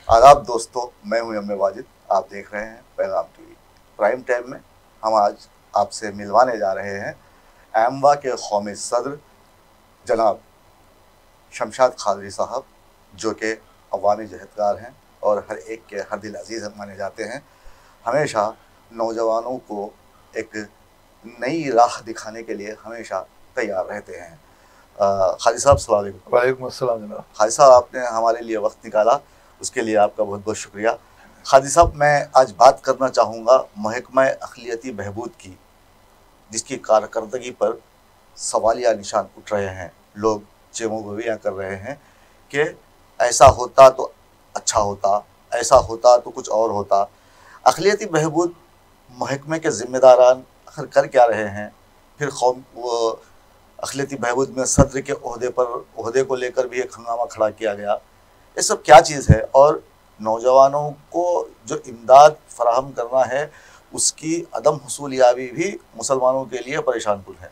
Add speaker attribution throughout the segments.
Speaker 1: आदाब दोस्तों, मैं हूं एम ए वाजिद। आप देख रहे हैं पैगाम टीवी। प्राइम टाइम में हम आज आपसे मिलवाने जा रहे हैं एमवा के कौमी सदर जनाब शमशाद कादरी साहब, जो कि अवामी जहदगार हैं और हर एक के हर दिल अजीज़ माने जाते हैं। हमेशा नौजवानों को एक नई राह दिखाने के लिए हमेशा तैयार रहते हैं। खादी साहब अस्सलाम वालेकुम।
Speaker 2: वालेकुम अस्सलाम जनाब।
Speaker 1: खादी साहब, आपने हमारे लिए वक्त निकाला, उसके लिए आपका बहुत बहुत शुक्रिया। खादी साहब, मैं आज बात करना चाहूँगा महकमा अक़लियती बहबूद की, जिसकी कारकर्दगी पर सवालिया निशान उठ रहे हैं। लोग चेमोगोवियाँ कर रहे हैं कि ऐसा होता तो अच्छा होता, ऐसा होता तो कुछ और होता। अक़लियती बहबूद महकमे के ज़िम्मेदारान आखिर कर क्या रहे हैं? फिर वो अक़लियती बहबूद में सदर के ओहदे को लेकर भी एक हंगामा खड़ा किया गया। ये सब क्या चीज़ है? और नौजवानों को जो इमदाद फराहम करना है, उसकी अदम हुसूलियाबी भी मुसलमानों के लिए परेशान कुन है।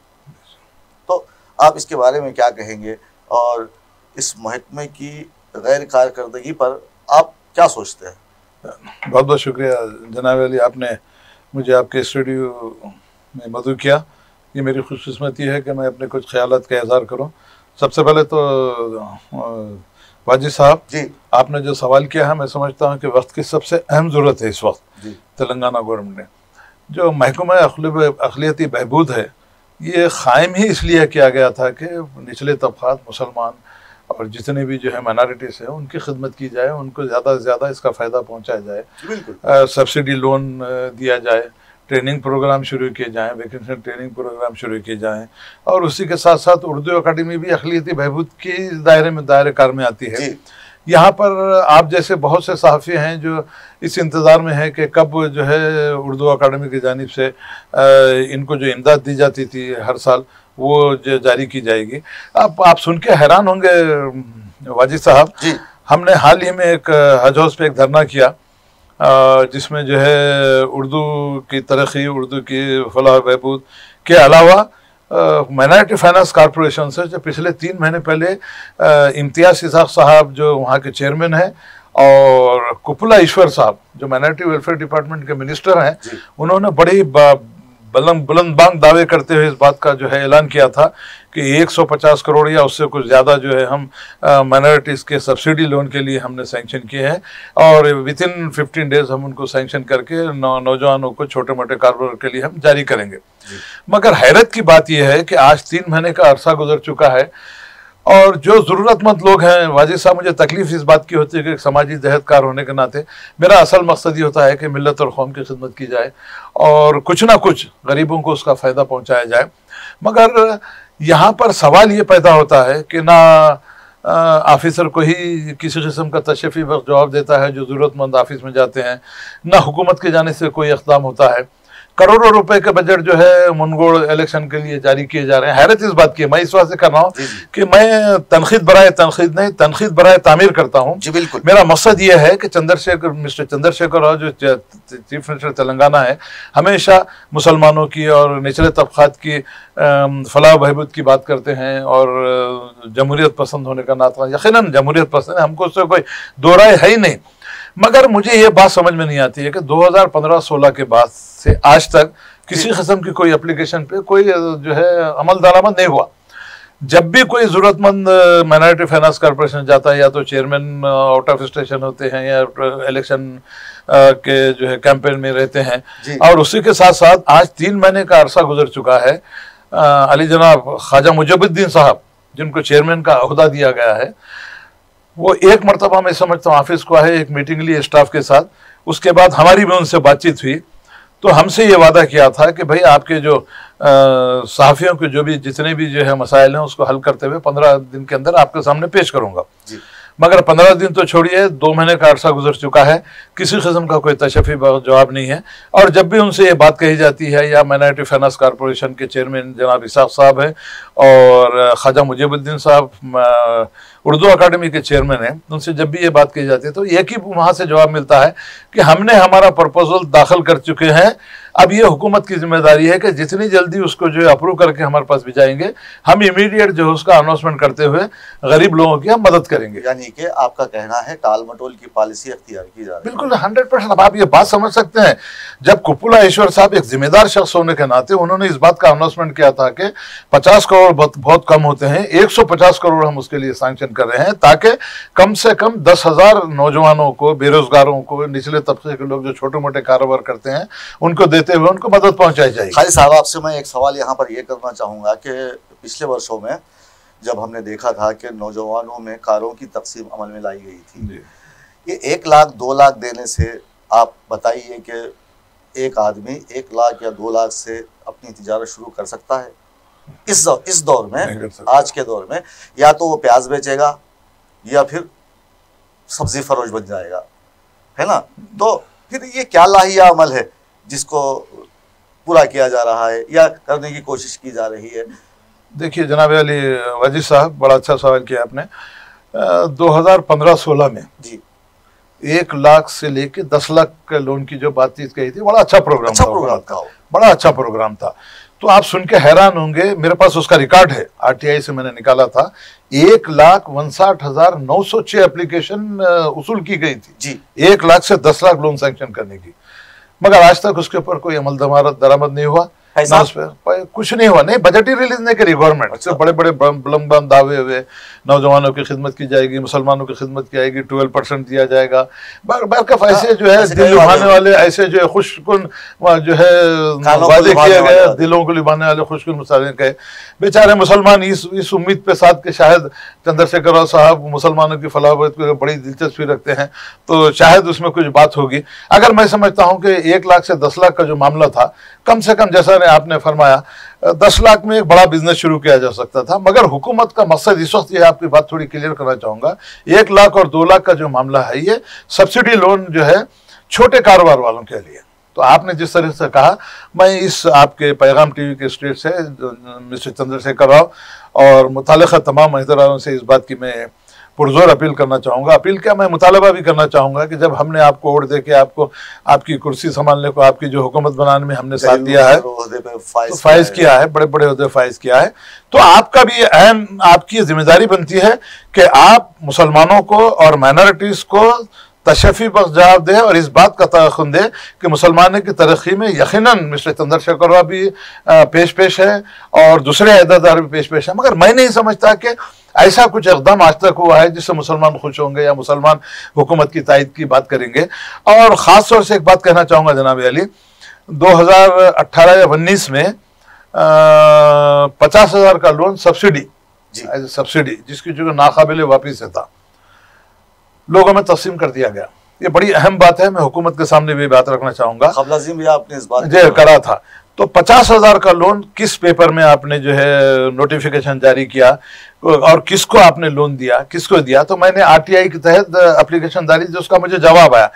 Speaker 1: तो आप इसके बारे में क्या कहेंगे और इस महकमे की गैर कारकर्दगी पर आप क्या सोचते हैं?
Speaker 2: बहुत बहुत शुक्रिया जनाब अली, आपने मुझे आपके स्टूडियो में मदऊ किया। ये मेरी खुशकिस्मती है कि मैं अपने कुछ ख्यालात का इज़हार करूँ। सबसे पहले तो वाजिद साहब
Speaker 1: जी,
Speaker 2: आपने जो सवाल किया है, मैं समझता हूँ कि वक्त की सबसे अहम ज़रूरत है इस वक्त
Speaker 1: जी,
Speaker 2: तेलंगाना गवर्नमेंट ने। जो महकमा अक़लियती बहबूद है, ये क़ायम ही इसलिए किया गया था कि निचले तबक़ात, मुसलमान और जितने भी जो है माइनॉरिटीज़ हैं, उनकी खिदमत की जाए, उनको ज़्यादा से ज़्यादा इसका फ़ायदा पहुँचाया जाए।
Speaker 1: बिल्कुल।
Speaker 2: सब्सिडी लोन दिया जाए, ट्रेनिंग प्रोग्राम शुरू किए जाएँ, वैकेंसी ट्रेनिंग प्रोग्राम शुरू किए जाएँ, और उसी के साथ साथ उर्दू अकाडमी भी अक़लियती बहबूद के दायरे कार में आती है। यहाँ पर आप जैसे बहुत से सहाफ़ी हैं जो इस इंतज़ार में हैं कि कब जो है उर्दू अकाडमी की जानिब से इनको जो इमदाद दी जाती थी हर साल, वो जारी की जाएगी। आप सुन के हैरान होंगे वाजिद साहब, हमने हाल ही में एक हज हाउस पे एक धरना किया, जिसमें जो है उर्दू की तरक्की, उर्दू की फलाह बहबूद के अलावा माइनॉरिटी फाइनेंस कॉरपोरेशन से जो पिछले 3 महीने पहले इम्तियाज़ इसाक साहब जो वहाँ के चेयरमैन हैं, और कुपला ईश्वर साहब जो माइनॉरिटी वेलफेयर डिपार्टमेंट के मिनिस्टर हैं, उन्होंने बड़ी बुलंद बांग दावे करते हुए इस बात का जो है ऐलान किया था कि 150 करोड़ या उससे कुछ ज़्यादा जो है हम माइनॉरिटीज़ के सब्सिडी लोन के लिए हमने सैंक्शन किए हैं, और विद इन 15 डेज़ हम उनको सैंक्शन करके नौजवानों को, छोटे मोटे कारोबार के लिए हम जारी करेंगे। मगर हैरत की बात यह है कि आज 3 महीने का अरसा गुजर चुका है, और जो ज़रूरतमंद लोग हैं, वाजिद साहब, मुझे तकलीफ़ इस बात की होती है कि एक समाजी जहदकार होने के नाते मेरा असल मकसद ये होता है कि मिल्लत और कौम की खिदमत की जाए और कुछ ना कुछ गरीबों को उसका फ़ायदा पहुंचाया जाए। मगर यहाँ पर सवाल ये पैदा होता है कि ना ऑफिसर को ही किसी किस्म का तशफ़ी वक्त जवाब देता है जो ज़रूरतमंद ऑफिस में जाते हैं, ना हुकूमत के जाने से कोई इक़दाम होता है। करोड़ों रुपए के बजट जो है मुनगोड़ इलेक्शन के लिए जारी किए जा रहे हैं। हैरत इस बात की है, मैं इस बात से कर रहा हूँ कि मैं तनखीद बराए तनखीद नहीं, तनखीद बराए तामीर करता हूँ।
Speaker 1: जी बिल्कुल।
Speaker 2: मेरा मकसद ये है कि मिस्टर चंद्रशेखर राव जो चीफ मिनिस्टर तेलंगाना है, हमेशा मुसलमानों की और निचले तबक़ात की फलाह बहबूद की बात करते हैं, और जमहूरियत पसंद होने का नाता यकीनन जमहूरियत पसंद है, हमको उससे कोई दो राय है ही नहीं। मगर मुझे ये बात समझ में नहीं आती है कि 2015-16 के बाद से आज तक किसी किस्म की कोई एप्लीकेशन पे कोई जो है अमल दरामद नहीं हुआ। जब भी कोई ज़रूरतमंद माइनॉरिटी फाइनेंस कॉरपोरेशन जाता है, या तो चेयरमैन आउट ऑफ स्टेशन होते हैं या इलेक्शन के जो है कैंपेन में रहते हैं, और उसी के साथ साथ आज 3 महीने का अरसा गुजर चुका है। अली जनाब ख्वाजा मुजबुद्दीन साहब, जिनको चेयरमैन का ओहदा दिया गया है, वो एक मरतबा मैं समझता हूँ ऑफिस को आए, एक मीटिंग ली स्टाफ के साथ। उसके बाद हमारी भी उनसे बातचीत हुई, तो हमसे ये वादा किया था कि भाई आपके जो सहाफ़ियों के जो भी जितने भी जो है मसाइल हैं, उसको हल करते हुए 15 दिन के अंदर आपके सामने पेश करूँगा। मगर 15 दिन तो छोड़िए, 2 महीने का अरसा गुजर चुका है, किसी किस्म का कोई तशफ़ी जवाब नहीं है। और जब भी उनसे ये बात कही जाती है, या माइनॉरिटी फाइनेंस कॉरपोरेशन के चेयरमैन जनाब इसाक साहब हैं और ख्वाजा मुजबुद्दीन साहब उर्दू अकाडमी के चेयरमैन हैं, उनसे जब भी ये बात कही जाती है तो एक ही वहाँ से जवाब मिलता है कि हमने हमारा प्रपोजल दाखिल कर चुके हैं, अब ये हुकूमत की जिम्मेदारी है कि जितनी जल्दी उसको जो है अप्रूव करके हमारे पास भिजाएंगे, हम इमीडिएट जो है उसका अनाउंसमेंट करते हुए गरीब लोगों की हम मदद करेंगे।
Speaker 1: यानी कि आपका कहना है टाल मटोल की पॉलिसी अख्तियार की जा रही है।
Speaker 2: बिल्कुल 100%। अब आप ये बात समझ सकते हैं, जब कुप्पुला ईश्वर साहब एक जिम्मेदार शख्स होने के नाते उन्होंने इस बात का अनाउंसमेंट किया था कि 50 करोड़ बहुत कम होते हैं, 150 करोड़ हम उसके लिए सैंक्शन कर रहे हैं, ताकि कम से कम 10,000 नौजवानों को, बेरोजगारों को, निचले तबके के लोग जो छोटे मोटे कारोबार करते हैं उनको देते हुए उनको मदद पहुंचाई जाएगी।
Speaker 1: खालिद साहब, आपसे मैं एक सवाल यहाँ पर यह करना चाहूँगा कि पिछले वर्षों में जब हमने देखा था कि नौजवानों में कारों की तकसीम अमल में लाई गई थी, ये 1 लाख 2 लाख देने से, आप बताइए कि एक आदमी 1 लाख या 2 लाख से अपनी तिजारत शुरू कर सकता है इस दौर में, आज के दौर में? या तो वो प्याज बेचेगा या फिर सब्जी फरोश बन जाएगा, है ना? तो फिर ये क्या लाहिया अमल है जिसको पूरा किया जा रहा है या करने की कोशिश की जा रही है?
Speaker 2: देखिए जनाब अली वाजिद साहब, बड़ा अच्छा सवाल किया आपने। 2015-16 में
Speaker 1: जी
Speaker 2: 1 लाख से लेके 10 लाख के लोन की जो बातचीत कही थी, बड़ा अच्छा प्रोग्राम था, बड़ा अच्छा प्रोग्राम था। तो आप सुन के हैरान होंगे, मेरे पास उसका रिकॉर्ड है, आरटीआई से मैंने निकाला था। 1,59,906 एप्लीकेशन उसूल की गई थी
Speaker 1: जी,
Speaker 2: 1 लाख से 10 लाख लोन सैंक्शन करने की, मगर आज तक उसके ऊपर कोई अमल दरामद नहीं हुआ, ना उस पर कुछ नहीं हुआ। नहीं, बजट ही रिलीज नहीं करी गवर्नमेंट। अच्छा। बड़े बड़े बुलंद दावे हुए, नौजवानों की खिदमत की जाएगी, मुसलमानों की खिदमत की जाएगी, 12% दिया जाएगा, बरकफ ऐसे जो है दिल लुभाने वाले, ऐसे जो है खुशकुन जो है वादे किए गए, दिलों को लुभाने वाले खुशकुन मुसाले कहे। बेचारे मुसलमान इस उम्मीद पे साथ के शायद चंद्रशेखर राव साहब मुसलमानों की फलाह को बड़ी दिलचस्पी रखते हैं, तो शायद उसमें कुछ बात होगी। अगर मैं समझता हूँ कि 1 लाख से 10 लाख का जो मामला था, कम से कम जैसा आपने फरमाया 10 लाख में एक बड़ा बिजनेस शुरू किया जा सकता था। मगर हुकूमत का मकसद इस वक्त, ये आपकी बात थोड़ी क्लियर करना चाहूंगा, 1 लाख और 2 लाख का जो मामला है, ये सब्सिडी लोन जो है छोटे कारोबार वालों के लिए। तो आपने जिस तरह से कहा, मैं इस आपके पैगाम टीवी के स्टेट से मिस्टर चंद्रशेखर राव और मुतालिका तमाम अहदेदारों से इस बात की मैं पुरजोर अपील करना चाहूँगा। अपील क्या, मैं मुतालबा भी करना चाहूँगा कि जब हमने आपको वोट दे के आपको आपकी कुर्सी संभालने को, आपकी जो हुकूमत बनाने में हमने साथ दिया है, फाइज किया है, बड़े बड़े ओहदे फाइज किया है, तो आपका भी अहम, आपकी जिम्मेदारी बनती है कि आप मुसलमानों को और माइनॉरिटीज़ को तशफ़ी बख्श जवाब दे और इस बात का तयक़ुन दे कि मुसलमानों की तरक्की में यकीनन मिस्टर चंद्रशेखर राव भी पेश है और दूसरे अहदेदार भी पेश है। मगर मैं नहीं समझता कि ऐसा कुछ इक़दाम आज तक हुआ है जिससे मुसलमान खुश होंगे या मुसलमान हुकूमत की तायद की बात करेंगे। और ख़ास तौर से एक बात कहना चाहूँगा जनाब अली, 2018 या 19 में 50,000 का लोन सब्सिडी जिसकी जो नाकाबिल वापिस था, लोगों में तस्लीम कर दिया गया। ये बड़ी अहम बात है, मैं हुकूमत के सामने भी बात रखना चाहूँगा।
Speaker 1: भी आपने इस बात
Speaker 2: जो करा था, तो 50,000 का लोन किस पेपर में आपने जो है नोटिफिकेशन जारी किया और किसको आपने लोन दिया, किसको दिया? तो मैंने आरटीआई के तहत एप्लीकेशन डाली, जो उसका मुझे जवाब आया।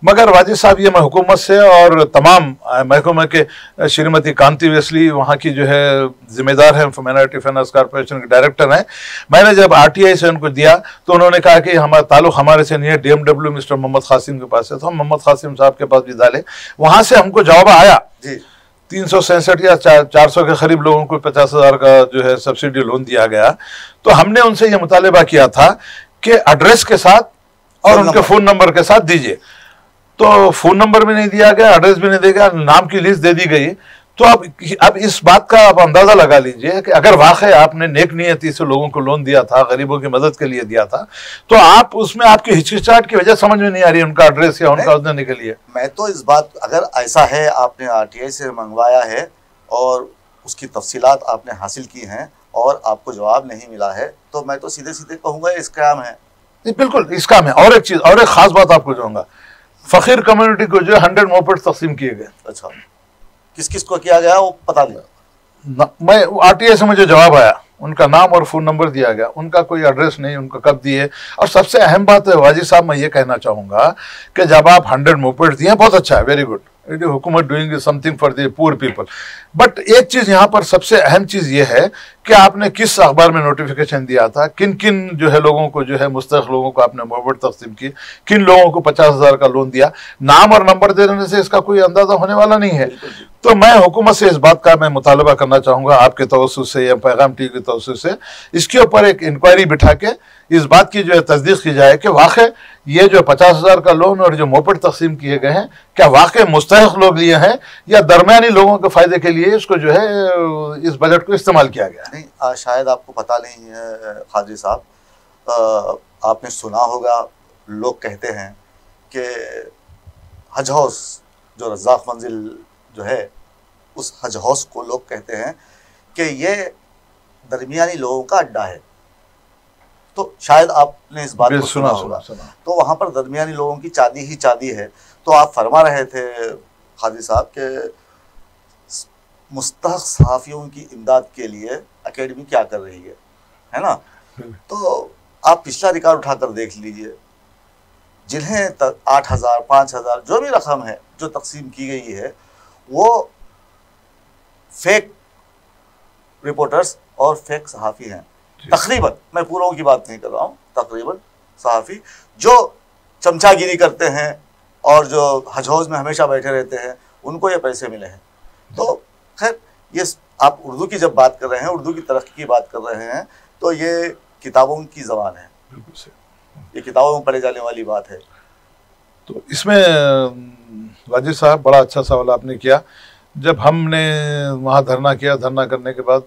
Speaker 2: मगर वाजिद साहब, ये मैं हुकूमत से और तमाम महकमे के श्रीमती कांति वेस्ली, वहाँ की जो है जिम्मेदार है माइनॉरिटी फाइनेंस कॉर्पोरेशन के डायरेक्टर हैं, मैंने जब आरटीआई से उनको दिया तो उन्होंने कहा कि हमारा ताल्लुक हमारे से नहीं है, DMW मिस्टर मोहम्मद कासिम के पास है। तो हम मोहम्मद कासिम साहब के पास भी डाले, वहाँ से हमको जवाब आया 367 या 400 के करीब लोगों को 50,000 का जो है सब्सिडी लोन दिया गया। तो हमने उनसे ये मुतालिबा किया था कि एड्रेस के साथ और उनके फ़ोन नंबर के साथ दीजिए। तो फ़ोन नंबर भी नहीं दिया गया, एड्रेस भी नहीं दिया गया, नाम की लिस्ट दे दी गई। तो अब इस बात का आप अंदाज़ा लगा लीजिए कि अगर वाकई आपने नेक नियति से लोगों को लोन दिया था, गरीबों की मदद के लिए दिया था, तो आप उसमें आपकी हिचकिचाहट की वजह समझ में नहीं आ रही उनका एड्रेस या उनका देने के लिए।
Speaker 1: मैं तो इस बात, अगर ऐसा है आपने आरटीआई से मंगवाया है और उसकी तफसीलात आपने हासिल की हैं और आपको जवाब नहीं मिला है, तो मैं तो सीधे सीधे कहूँगा ये स्कैम है।
Speaker 2: बिल्कुल स्कैम है। और एक चीज़, और एक ख़ास बात आपको कहूँगा, फ़कीर कम्युनिटी को जो 100 मोपेड तकसीम किए गए।
Speaker 1: अच्छा, किस किस को किया गया वो पता नहीं।
Speaker 2: मैं आरटीआई से मुझे जवाब आया, उनका नाम और फ़ोन नंबर दिया गया, उनका कोई एड्रेस नहीं, उनको कब दिए। और सबसे अहम बात है वाजिद साहब, मैं ये कहना चाहूँगा कि जब आप 100 मोपेड दिए, बहुत अच्छा है, वेरी गुड, हुकूमत doing something for the poor people. But एक चीज यहाँ पर सबसे अहम चीज ये है कि आपने किस अखबार में नोटिफिकेशन दिया था, किन किन जो है लोगों को, जो है मुस्तहक लोगों को आपने मोहब्बत तकसीम की, किन लोगों को 50,000 का लोन दिया। नाम और नंबर देने से इसका कोई अंदाजा होने वाला नहीं है। तो मैं हुकूमत से इस बात का मैं मुतालबा करना चाहूंगा आपके तवस्सुस से या पैगाम टीवी के तवस्सुस से, इसके ऊपर एक इंक्वायरी बिठा के इस बात की जो है तस्दीक की जाए कि वाकई ये जो 50,000 का लोन और जो मोपेड तकसीम किए गए हैं, क्या वाकई मुस्तहक लोग लिए हैं या दरमियानी लोगों के फायदे के लिए इसको जो है इस बजट को इस्तेमाल किया गया।
Speaker 1: नहीं, शायद आपको पता नहीं है खाजी साहब, आपने सुना होगा, लोग कहते हैं कि हज हाउस जो रज़ाक मंजिल जो है, उस हज हाउस को लोग कहते हैं कि ये दरमियानी लोगों का अड्डा है। तो शायद आपने इस बात को सुना होगा। तो वहाँ पर दरमियानी लोगों की चांदी ही चांदी है। तो आप फरमा रहे थे खाजी साहब के मुस्तहक सहाफ़ियों की इमदाद के लिए अकेडमी क्या कर रही है ना। तो आप पिछला रिकॉर्ड उठाकर देख लीजिए, जिन्हें 8,000 5,000 जो भी रकम है जो तकसीम की गई है, वो फेक रिपोर्टर्स और फेक सहाफ़ी हैं तकरीबन। मैं पूरों की बात नहीं कर रहा हूँ, तकरीबन सहाफ़ी जो चमचागिरी करते हैं और जो हज हाउस में हमेशा बैठे रहते हैं, उनको ये पैसे मिले हैं। तो खैर, ये आप उर्दू की जब बात कर रहे हैं, उर्दू की तरक्की की बात कर रहे हैं, तो ये किताबों की ज़बान है, ये किताबों में पढ़े जाने वाली बात है।
Speaker 2: तो इसमें वाजिद साहब बड़ा अच्छा सवाल आपने किया। जब हमने वहाँ धरना किया, धरना करने के बाद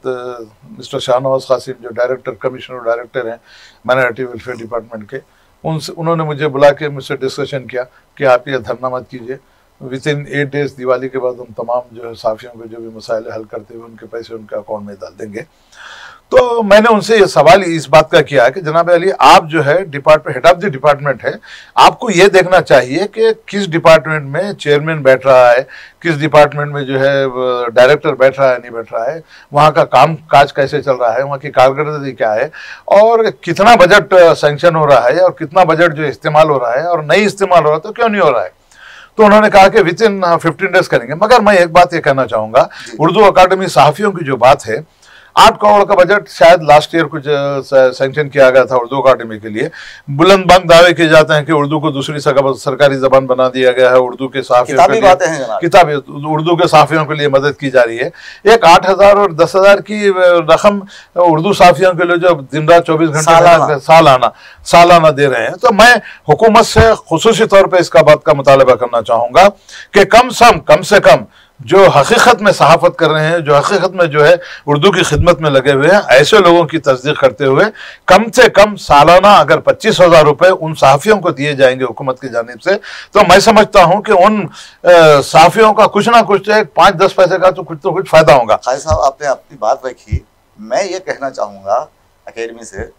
Speaker 2: मिस्टर शाहनवाज कासिम जो डायरेक्टर, कमिश्नर डायरेक्टर हैं माइनॉरिटी वेलफेयर डिपार्टमेंट के, उन्होंने मुझे बुला के मुझसे डिस्कशन किया कि आप ये धरना मत कीजिए, विद इन 8 डेज दिवाली के बाद हम तमाम जो है साफियों के जो भी मसाइल हल करते हुए उनके पैसे उनके अकाउंट में डाल देंगे। तो मैंने उनसे ये सवाल इस बात का किया कि जनाब अली, आप जो है department, head of the department है, आपको ये देखना चाहिए कि किस डिपार्टमेंट में चेयरमैन बैठ रहा है, किस डिपार्टमेंट में जो है डायरेक्टर बैठ रहा है नहीं बैठ रहा है, वहाँ का काम काज कैसे चल रहा है, वहाँ की कारकर्दगी क्या है, और कितना बजट सैंक्शन हो रहा है और कितना बजट जो इस्तेमाल हो रहा है, और नहीं इस्तेमाल हो रहा तो क्यों नहीं हो रहा है। तो उन्होंने कहा कि विद इन 15 डेज करेंगे। मगर मैं एक बात ये कहना चाहूँगा, उर्दू अकादमी सहाफ़ियों की जो बात है, 8 करोड़ का बजट शायद लास्ट ईयर कुछ सैंक्शन किया गया था उर्दू अकादमी के लिए। बुलंद बांग दावे किए जाते हैं कि उर्दू को दूसरी सरकारी जबान बना दिया गया है, उर्दू के सहाफ़ियों के लिए किताबें उर्दू के सहाफ़ियों के लिए मदद की जा रही है। एक 8,000 और 10,000 की रकम उर्दू सहाफ़ियों के लिए जो दिन रात 24 घंटे सालाना दे रहे हैं। तो मैं हुकूमत से खुसूसी तौर पर इसका बात का मुतालबा करना चाहूँगा कि कम से कम जो हकीकत में सहाफ़त कर रहे हैं, जो हकीकत में जो है उर्दू की खिदमत में लगे हुए हैं, ऐसे लोगों की तस्दीक करते हुए कम से कम सालाना अगर 25,000 रुपये उन सहाफ़ियों को दिए जाएंगे हुकूमत की जानिब से, तो मैं समझता हूं कि उन सहाफ़ियों का कुछ ना कुछ 5-10 पैसे का तो कुछ फ़ायदा होगा।
Speaker 1: खालिद साहब, आपने अपनी बात रखी। मैं ये कहना चाहूँगा अकेडमी से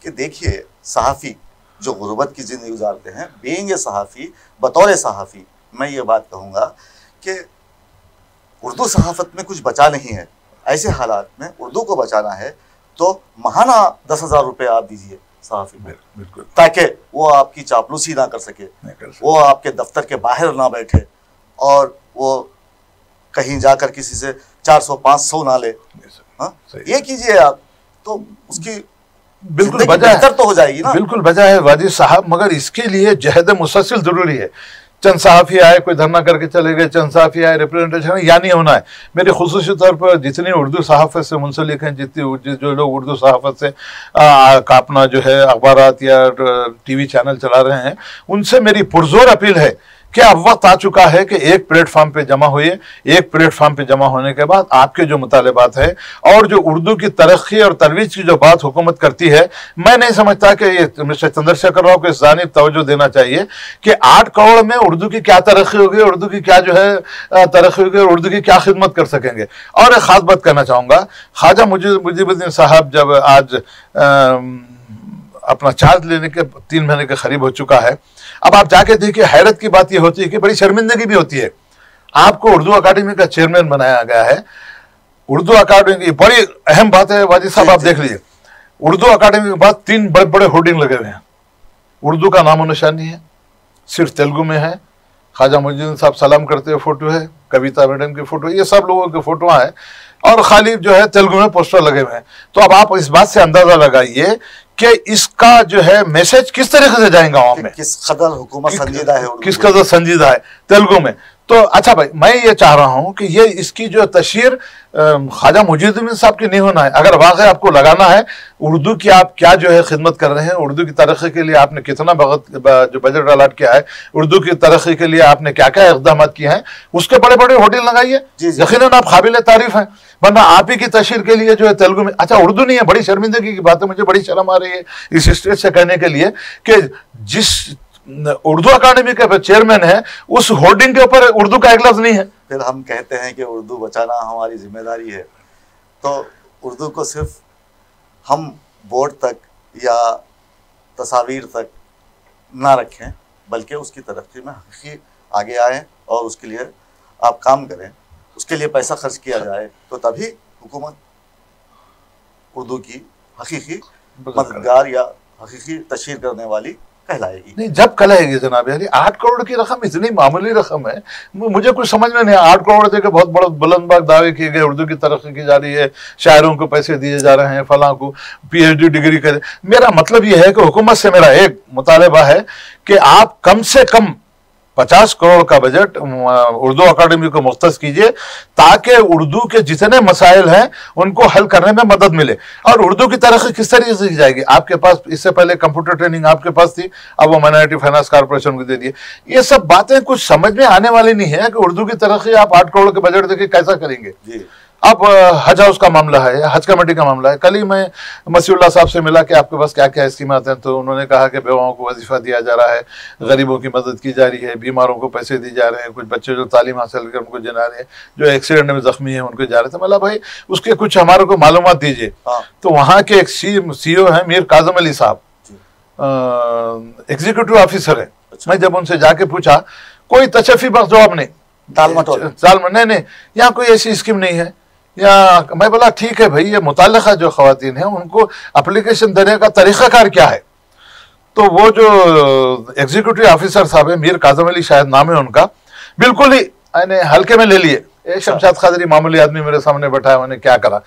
Speaker 1: कि देखिए, सहाफ़ी जो गुर्बत की ज़िंदगी गुजारते हैं, बीइंग ए सहाफ़ी, बतौर सहाफ़ी मैं ये बात कहूँगा कि उर्दू सहाफ़त में कुछ बचा नहीं है। ऐसे हालात में उर्दू को बचाना है तो महाना 10,000 रुपये आप दीजिए सहाफ़ी को, ताकि वो आपकी चापलूसी ना कर सके, वो आपके दफ्तर के बाहर ना बैठे और वो कहीं जाकर किसी से 400-500 ना ले। ये कीजिए आप, तो उसकी
Speaker 2: बिल्कुल बेहतर
Speaker 1: तो हो जाएगी ना।
Speaker 2: बिल्कुल वजह है वाजिद साहब, मगर इसके लिए जहद मुसलसल ज़रूरी है। चंद सहाफ़ी आए, कोई धरना करके चले गए, चंद सहाफ़ी आए, रिप्रेजेंटेशन या नहीं होना है। मेरे खुसूसी तौर पर जितनी उर्दू सहाफ़त से मुंसलिक हैं, जो लोग उर्दू सहाफ़त से अपना जो है अखबारात या TV चैनल चला रहे हैं, उनसे मेरी पुरजोर अपील है कि अब वक्त आ चुका है कि एक प्लेटफॉर्म पे जमा होइए। एक प्लेटफॉर्म पे जमा होने के बाद आपके जो मुतालबात है और जो उर्दू की तरक्की और तरवीज की जो बात हुकूमत करती है, मैं नहीं समझता कि ये मिस्टर चंद्रशेखर राव को इस जानिब तवज्जो देना चाहिए कि 8 करोड़ में उर्दू की क्या तरक्की होगी, उर्दू की क्या जो है तरक्की होगी और उर्दू की क्या खिदमत कर सकेंगे। और एक ख़ास बात कहना चाहूँगा, ख्वाजा मुजीबुद्दीन साहब जब आज अपना चार्ज लेने के 3 महीने के करीब हो चुका है, अब आप जाके देखिए, हैरत की बात यह होती है कि बड़ी शर्मिंदगी भी होती है। आपको उर्दू अकादमी का चेयरमैन बनाया गया है। उर्दू अकादमी की बड़ी अहम बात है वाजिद साहब, आप देख लीजिए, उर्दू अकादमी के बाद 3 बड़े बड़े होर्डिंग लगे हुए हैं। उर्दू का नामो निशान नहीं है, सिर्फ तेलुगु में है, ख्वाजा मुइनुद्दीन साहब सलाम करते हुए फोटो है, कविता मैडम की फोटो, ये सब लोगों की फोटो हैं, और खाली जो है तेलुगु में पोस्टर लगे हुए हैं। तो अब आप इस बात से अंदाजा लगाइए कि इसका जो है मैसेज किस तरीके से जाएगा वहां में,
Speaker 1: किस कदर हुकूमत संजीदा है,
Speaker 2: किस कदर संजीदा है तेलुगु में। तो अच्छा भाई, मैं ये चाह रहा हूं कि ये इसकी जो तशहीर ख्वाजा मुइनुद्दीन साहब की नहीं होना है। अगर वाकई आपको लगाना है उर्दू की आप क्या जो है खिदमत कर रहे हैं, उर्दू की तरक्की के लिए आपने कितना जो बजट अलॉट किया है, उर्दू की तरक्की के लिए आपने क्या क्या इक़दाम किए हैं, उसके बड़े बड़े होटल लगाइए, यकीनन आप काबिल तारीफ हैं। वरना आप ही की तशहीर के लिए जो है तेलुगु में, अच्छा उर्दू नहीं है, बड़ी शर्मिंदगी की बात है, मुझे बड़ी शर्म आ रही है इस स्टेज से कहने के लिए कि जिस उर्दू अकादमी के चेयरमैन है उस होर्डिंग के ऊपर उर्दू का एक लफ्ज नहीं है।
Speaker 1: फिर हम कहते हैं कि उर्दू बचाना हमारी जिम्मेदारी है, तो उर्दू को सिर्फ हम बोर्ड तक या तस्वीर तक ना रखें, बल्कि उसकी तरक्की में हकीकी आगे आएँ और उसके लिए आप काम करें, उसके लिए पैसा खर्च किया जाए, तो तभी हुकूमत उर्दू की हकीकी मददगार या हकीकी तशहीर करने वाली कहलाएगी।
Speaker 2: नहीं, जब कहलाएगी जनाब यार, 8 करोड़ की रकम इतनी मामूली रकम है, मुझे कुछ समझ में नहीं। 8 करोड़ देके बहुत बड़ा बुलंदबाग दावे किए गए, उर्दू की तरक्की की जा रही है, शायरों को पैसे दिए जा रहे हैं, फलां को PhD डिग्री करे। मेरा मतलब यह है कि हुकूमत से मेरा एक मुतालबा है कि आप कम से कम 50 करोड़ का बजट उर्दू अकादमी को मुख्तस कीजिए, ताकि उर्दू के जितने मसाइल हैं उनको हल करने में मदद मिले। और उर्दू की तरक्की किस तरीके से की जाएगी? आपके पास इससे पहले कंप्यूटर ट्रेनिंग आपके पास थी, अब वो माइनॉरिटी फाइनेंस कॉर्पोरेशन को दे दिए। ये सब बातें कुछ समझ में आने वाली नहीं है कि उर्दू की तरक्की आप 8 करोड़ के बजट देके कैसा करेंगे जी। अब हज हाउस का मामला है, हज कमेटी का मामला है। कल ही मैं मसीहुल्लाह साहब से मिला कि आपके पास क्या क्या स्कीमात हैं, तो उन्होंने कहा कि बेवाओं को वजीफा दिया जा रहा है, गरीबों की मदद की जा रही है, बीमारों को पैसे दिए जा रहे हैं, कुछ बच्चे जो तालीम हासिल कर उनको जा रहे हैं, जो एक्सीडेंट में जख्मी है उनको जा रहे थे। मतलब भाई उसके कुछ हमारे को मालूमात दीजिए। तो वहाँ के एक CEO हैं मीर काजम अली साहब, एग्जीक्यूटिव ऑफिसर है। मैं जब उनसे जाके पूछा, कोई तशफ़ी बख्श जवाब नहीं, नहीं, यहाँ कोई ऐसी स्कीम नहीं है। या मैं बोला ठीक है भाई, ये मुताल्लिका जो खवातीन हैं उनको एप्लीकेशन देने का तरीक़ाकार क्या है? तो वो जो एग्जीक्यूटिव ऑफिसर साहब है, मीर काजम अली शायद नाम है उनका, बिल्कुल ही मैंने हल्के में ले लिए। शमशाद खादरी मामूली आदमी मेरे सामने बैठा है, उन्हें क्या करा।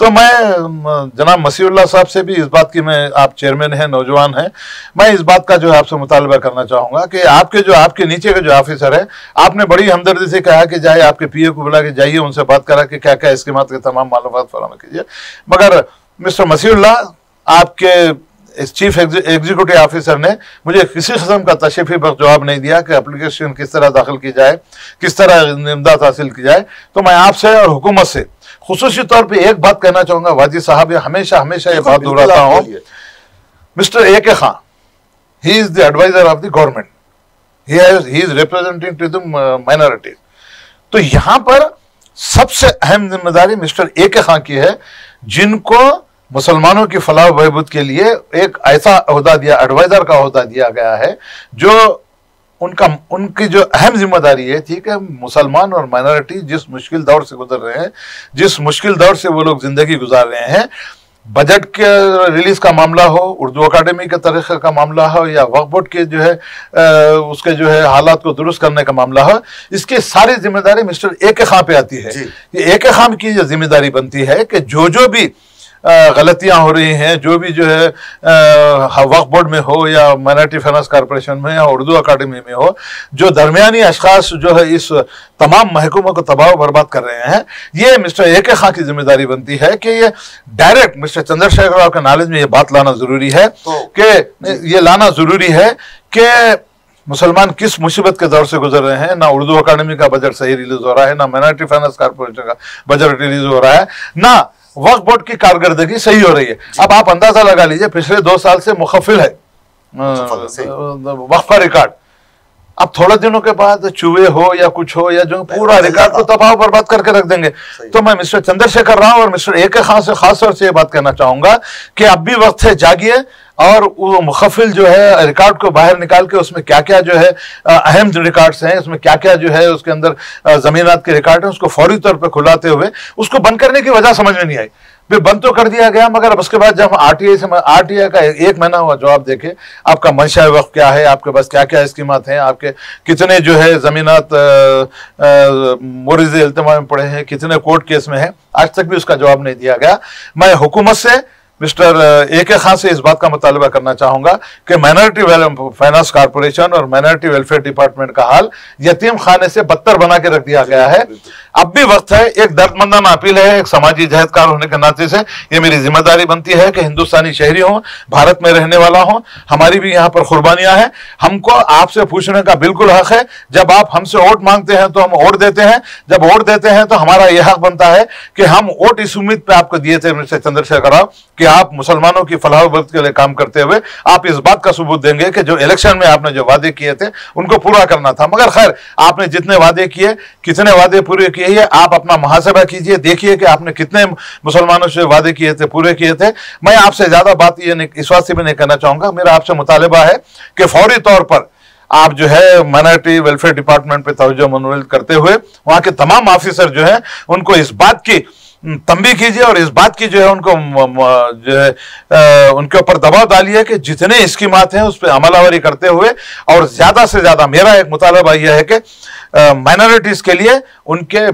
Speaker 2: तो मैं जनाब मसीहुल्लाह साहब से भी इस बात की, मैं आप चेयरमैन हैं, नौजवान हैं, मैं इस बात का जो है आपसे मुतालबा करना चाहूँगा कि आपके नीचे के जो ऑफिसर है, आपने बड़ी हमदर्दी से कहा कि जाए आपके PA को बुला के जाइए, उनसे बात करा कि क्या क्या स्कीमात के तमाम मालूमात फराहम कीजिए। मगर मिस्टर मसीहुल्लाह, आपके इस चीफ एग्जीक्यूटिव ऑफिसर ने मुझे किसी किस्म का तशफ़ी बख्श जवाब नहीं दिया कि एप्लीकेशन किस तरह दाखिल की जाए, किस तरह इमदाद हासिल की जाए। तो मैं आपसे और हुकूमत से खुसूसी तौर पे एक बात कहना चाहूँगा, वाजी साहब, हमेशा ये बात दोहराता हूँ, mister AK Khan, he is the adviser of the government, he is representing to the minority. तो यहाँ पर सबसे अहम जिम्मेदारी मिस्टर AK खान की है, जिनको मुसलमानों की फलाह बहबूद के लिए एक ऐसा ओहदा दिया, एडवाइजर का ओहदा दिया गया है, जो उनकी जो अहम जिम्मेदारी है, ठीक है, मुसलमान और माइनॉरिटी जिस मुश्किल दौर से गुजर रहे हैं, जिस मुश्किल दौर से वो लोग जिंदगी गुजार रहे हैं, बजट के रिलीज का मामला हो, उर्दू अकादमी के तरीक़े का मामला हो, या वक्फ बोर्ड के जो है उसके जो है हालात को दुरुस्त करने का मामला हो, इसकी सारी जिम्मेदारी मिस्टर AK खान पे आती है। ये AK खान की जिम्मेदारी बनती है कि जो भी गलतियां हो रही हैं, जो भी जो है वक्फ बोर्ड में हो या माइनॉरिटी फाइनेंस कॉर्पोरेशन में या उर्दू अकादमी में हो, जो दरमियानी अशखास जो है इस तमाम महकूमों को तबाह बर्बाद कर रहे हैं, ये मिस्टर AK खान की जिम्मेदारी बनती है कि ये डायरेक्ट मिस्टर चंद्रशेखर राव के नॉलेज में ये बात लाना जरूरी है कि मुसलमान किस मुसीबत के दौर से गुजर रहे हैं। ना उर्दू अकादमी का बजट सही रिलीज हो रहा है, ना माइनॉरिटी फाइनेंस कॉर्पोरेशन का बजट रिलीज हो रहा है, ना वक्फ बोर्ड की कारकर्दगी सही हो रही है। अब आप अंदाजा लगा लीजिए, पिछले 2 साल से मुखफिल है वक्फ का रिकॉर्ड। अब थोड़े दिनों के बाद चूहे हो या कुछ हो, या जो पूरा रिकॉर्ड को तबाह बर्बाद करके रख देंगे। तो मैं मिस्टर चंद्रशेखर राव और मिस्टर AK खान से खास तौर से ये बात कहना चाहूंगा कि अब भी वक्त है, जागिए, और वो मुखफिल जो है रिकॉर्ड को बाहर निकाल के उसमें क्या क्या जो है अहम रिकॉर्ड्स हैं, उसमें क्या क्या जो है उसके अंदर जमीनात के रिकॉर्ड हैं, उसको फौरी तौर पर खुलाते हुए उसको बंद करने की वजह समझ में नहीं आई। फिर बंद तो कर दिया गया, मगर अब उसके बाद जब आरटीआई का 1 महीना हुआ जवाब देके आपका मंशा वक्त क्या है, आपके पास क्या क्या स्कीमात हैं, आपके कितने जो है जमीनात मोरिज़ इल्तिमा में पड़े हैं, कितने कोर्ट केस में है, आज तक भी उसका जवाब नहीं दिया गया। मैं हुकूमत से मिस्टर AK खान से इस बात का मुतालबा करना चाहूंगा कि माइनॉरिटी फाइनेंस कॉर्पोरेशन और माइनॉरिटी वेलफेयर डिपार्टमेंट का हाल यतीम खाने से बदतर बना के रख दिया गया है। अब भी वक्त है, एक दर्दमंदाना अपील है, एक समाजी जहदकार होने के नाते से ये मेरी जिम्मेदारी बनती है कि हिंदुस्तानी शहरी हो, भारत में रहने वाला हो, हमारी भी यहाँ पर कुर्बानियां हैं, हमको आपसे पूछने का बिल्कुल हक है। जब आप हमसे वोट मांगते हैं तो हम वोट देते हैं, जब वोट देते हैं तो हमारा यह हक बनता है कि हम वोट इस उम्मीद पे आपको दिए थे मिस्टर चंद्रशेखर राव कि आप मुसलमानों की फलाह बरकत के लिए काम करते हुए आप इस बात का सबूत देंगे कि जो इलेक्शन में आपने जो वादे किए थे उनको पूरा करना था। मगर खैर, आपने जितने वादे किए, कितने वादे पूरे किए, ये आप अपना मुहासबा कीजिए, देखिए कि आपने कितने मुसलमानों से वादे किए थे, पूरे किए थे। मैं आपसे ज्यादा बात ये इस बात से भी नहीं कहना चाहूंगा, मेरा आपसे मुतालिबा है कि फौरी तौर पर आप जो है माइनॉरिटी वेलफेयर डिपार्टमेंट पे तवज्जो मनसूब करते हुए वहां के तमाम ऑफिसर जो है उनको इस बात की तंबीह कीजिए और इस बात की जो है उनको जो है उनके ऊपर दबाव डालिए कि जितने स्कीमात हैं उस पर अमलावरी करते हुए, और ज्यादा से ज्यादा मेरा एक मुतालबा यह है कि माइनॉरिटीज के लिए उनके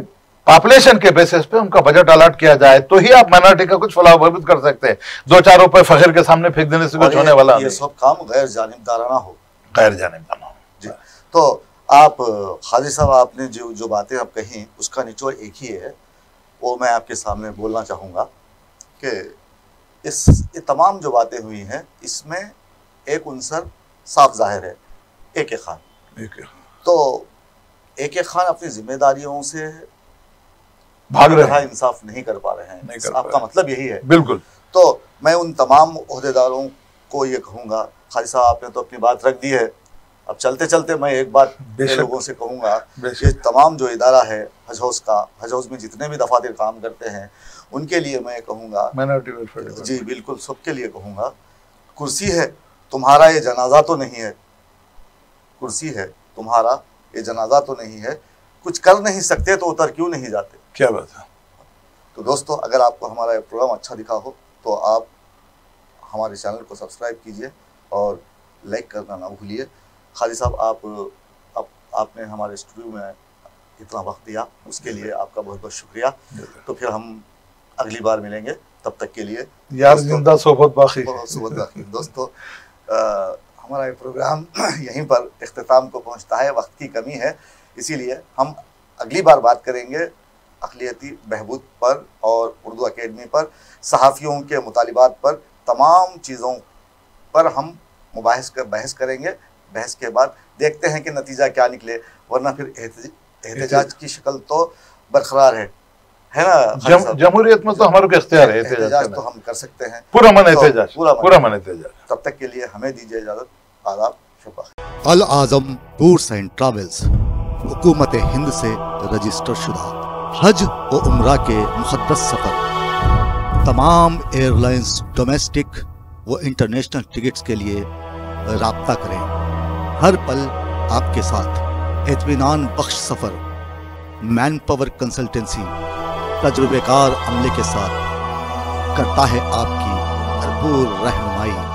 Speaker 2: पॉपुलेशन के बेसिस पे उनका बजट अलॉट किया जाए, तो ही आप माइनॉरिटी का कुछ फलाह बहबूद कर सकते हैं। 2-4 रुपए फकीर के सामने फेंक देने से कुछ होने वाला
Speaker 1: ये सब काम गैर जानिबदाराना हो,
Speaker 2: गैर जानिबदाराना हो
Speaker 1: जी। तो आप हाजी साहब, आपने जो बातें आप कही उसका निचोड़ एक ही है, वो मैं आपके सामने बोलना चाहूँगा कि ये तमाम जो बातें हुई हैं इसमें एक उनसर साफ जाहिर है, AK खान। तो AK खान अपनी जिम्मेदारियों से भाग रहे हैं, इंसाफ नहीं कर पा रहे हैं, आपका मतलब यही है?
Speaker 2: बिल्कुल।
Speaker 1: तो मैं उन तमाम ओहदेदारों को ये कहूँगा, खाली साहब आपने तो अपनी बात रख दी है, अब चलते चलते मैं एक बात लोगों से कहूँगा, ये तमाम जो इदारा है हज हाउस में जितने भी दफातर काम करते हैं उनके लिए मैं कहूँगा, जी बिल्कुल सबके लिए कहूँगा, कुर्सी है तुम्हारा, ये जनाजा तो नहीं है, कुर्सी है तुम्हारा, ये जनाजा तो नहीं है, कुछ कर नहीं सकते तो उतर क्यों नहीं जाते?
Speaker 2: क्या बात है।
Speaker 1: तो दोस्तों, अगर आपको हमारा ये प्रोग्राम अच्छा दिखा हो तो आप हमारे चैनल को सब्सक्राइब कीजिए और लाइक करना ना भूलिए। खाली साहब, आपने हमारे स्टूडियो में इतना वक्त दिया, उसके लिए आपका बहुत बहुत शुक्रिया। तो फिर हम अगली बार मिलेंगे, तब तक के लिए
Speaker 2: यार जिंदा सोबत बाकी।
Speaker 1: दोस्तों, हमारा ये प्रोग्राम यहीं पर इख्तिताम को पहुंचता है, वक्त की कमी है, इसीलिए हम अगली बार बात करेंगे अक़लियती बहबूद पर और उर्दू अकेडमी पर, सहाफ़ियों के मुतालिबात पर, तमाम चीज़ों पर हम बहस करेंगे। बहस के बाद देखते हैं कि नतीजा क्या निकले, वरना फिर एहतजाज की शक्ल तो बरकरार है ना?
Speaker 2: जमहूरियत में तो हमारे को इख्तियार है,
Speaker 1: एहतजाज तो हम कर सकते हैं,
Speaker 2: पूरा मन एहतजाज।
Speaker 1: तब तक के लिए हमें दीजिए इजाज़त। आदाब, शुक्रिया।
Speaker 3: अल आज़म टूर्स एंड ट्रैवल्स हुकूमत हिंद से रजिस्टर शुदा हज व उम्रा के मुक़द्दस सफ़र, तमाम एयरलाइंस डोमेस्टिक व इंटरनेशनल टिकट्स के लिए राब्ता करें। हर पल आपके साथ इत्मीनान बख्श सफ़र, मैन पावर कंसल्टेंसी तजुर्बेकार अमले के साथ करता है आपकी भरपूर रहनुमाई।